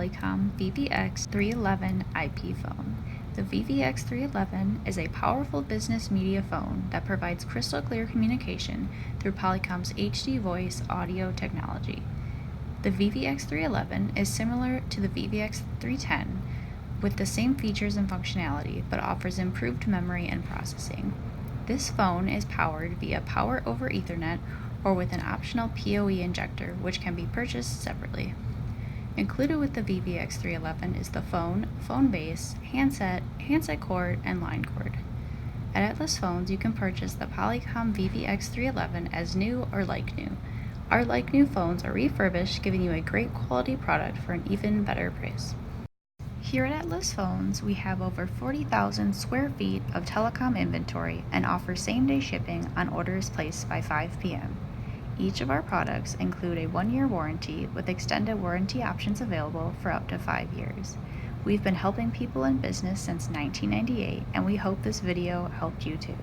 Polycom VVX 311 IP phone. The VVX 311 is a powerful business media phone that provides crystal clear communication through Polycom's HD voice audio technology. The VVX 311 is similar to the VVX 310 with the same features and functionality, but offers improved memory and processing. This phone is powered via Power over Ethernet or with an optional PoE injector, which can be purchased separately. Included with the VVX 311 is the phone base, handset cord, and line cord. At Atlas Phones, you can purchase the Polycom VVX 311 as new or like new. Our like new phones are refurbished, giving you a great quality product for an even better price. Here at Atlas Phones, we have over 40,000 square feet of telecom inventory and offer same-day shipping on orders placed by 5 p.m. Each of our products include a 1-year warranty with extended warranty options available for up to 5 years. We've been helping people in business since 1998, and we hope this video helped you too.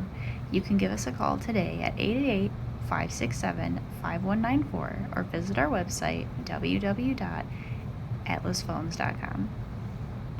You can give us a call today at 888-567-5194 or visit our website www.atlasphones.com.